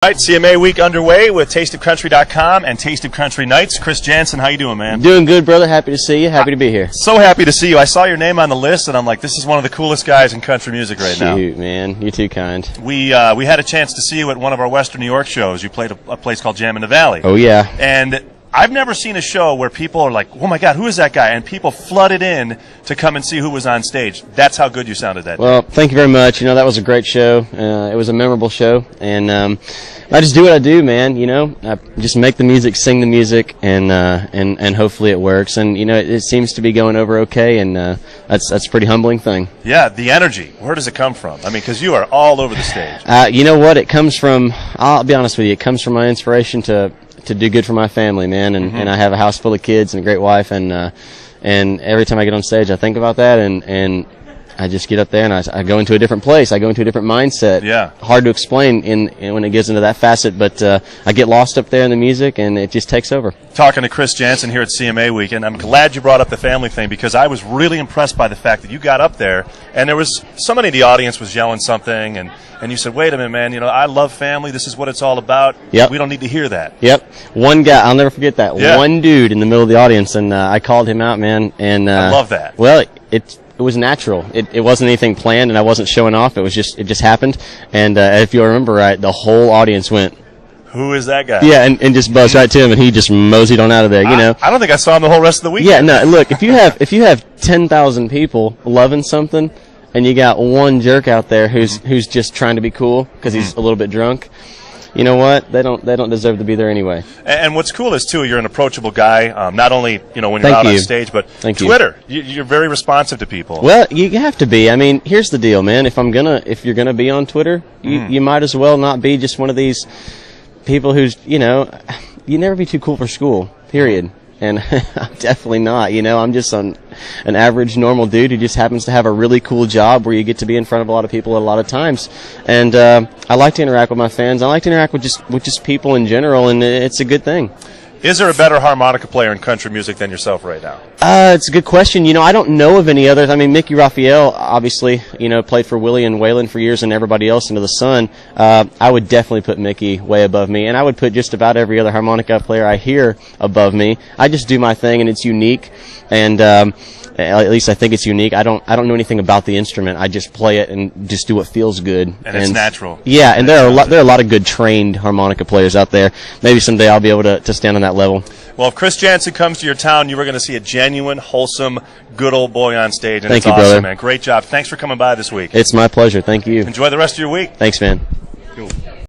All right, CMA week underway with tasteofcountry.com and Taste of Country Nights. Chris Janson, how you doing, man? Doing good, brother. Happy to see you. Happy to be here. So happy to see you. I saw your name on the list, and I'm like, this is one of the coolest guys in country music right now. Shoot, man. You're too kind. We had a chance to see you at one of our Western New York shows. You played a place called Jam in the Valley. Oh, yeah. And I've never seen a show where people are like, oh, my God, who is that guy? And people flooded in to come and see who was on stage. That's how good you sounded that day. Well, thank you very much. You know, that was a great show. It was a memorable show. And I just do what I do, man. You know, I just make the music, sing the music, and hopefully it works. And, you know, it seems to be going over okay, and that's a pretty humbling thing. Yeah, the energy. Where does it come from? I mean, because you are all over the stage. You know what? It comes from, I'll be honest with you, it comes from my inspiration to do good for my family, man, and I have a house full of kids and a great wife, and every time I get on stage I think about that, and I just get up there and I go into a different place. I go into a different mindset. Yeah. Hard to explain when it gets into that facet, but I get lost up there in the music, and it just takes over. Talking to Chris Janson here at CMA Week, and I'm glad you brought up the family thing, because I was really impressed by the fact that you got up there and there was somebody in the audience was yelling something, and you said, wait a minute, man, you know, I love family. This is what it's all about. Yep. We don't need to hear that. Yep. One guy, I'll never forget that. Yeah. One dude in the middle of the audience, and I called him out, man. And I love that. Well, it was natural. It wasn't anything planned, and I wasn't showing off. It just happened. And if you remember right, the whole audience went, who is that guy? Yeah, and just buzzed right to him, and he just moseyed on out of there. You know. I don't think I saw him the whole rest of the week. Yeah, no. Look, if you have 10,000 people loving something, and you got one jerk out there who's just trying to be cool because he's a little bit drunk, you know what? They don't deserve to be there anyway. And what's cool is too, you're an approachable guy. Not only when you're out on stage, but Twitter. You're very responsive to people. Well, you have to be. I mean, here's the deal, man. If you're gonna be on Twitter, you might as well not be just one of these people who's you never be too cool for school. Period. And I'm definitely not. I'm just an average, normal dude who just happens to have a really cool job where you get to be in front of a lot of people a lot of times. And I like to interact with my fans. I like to interact with just people in general, and it's a good thing. Is there a better harmonica player in country music than yourself right now? It's a good question. I don't know of any others. I mean, Mickey Raphael, obviously, played for Willie and Waylon for years and everybody else into the sun. I would definitely put Mickey way above me, and I would put just about every other harmonica player I hear above me. I just do my thing, and it's unique, and at least I think it's unique. I don't know anything about the instrument. I just play it and just do what feels good. And it's natural. Yeah, and there are a lot of good trained harmonica players out there. Maybe someday I'll be able to stand on that level. Well, if Chris Janson comes to your town, you are going to see a genuine, wholesome, good old boy on stage. And Thank you, awesome, brother. Man. Great job. Thanks for coming by this week. It's my pleasure. Thank you. Enjoy the rest of your week. Thanks, man. Cool.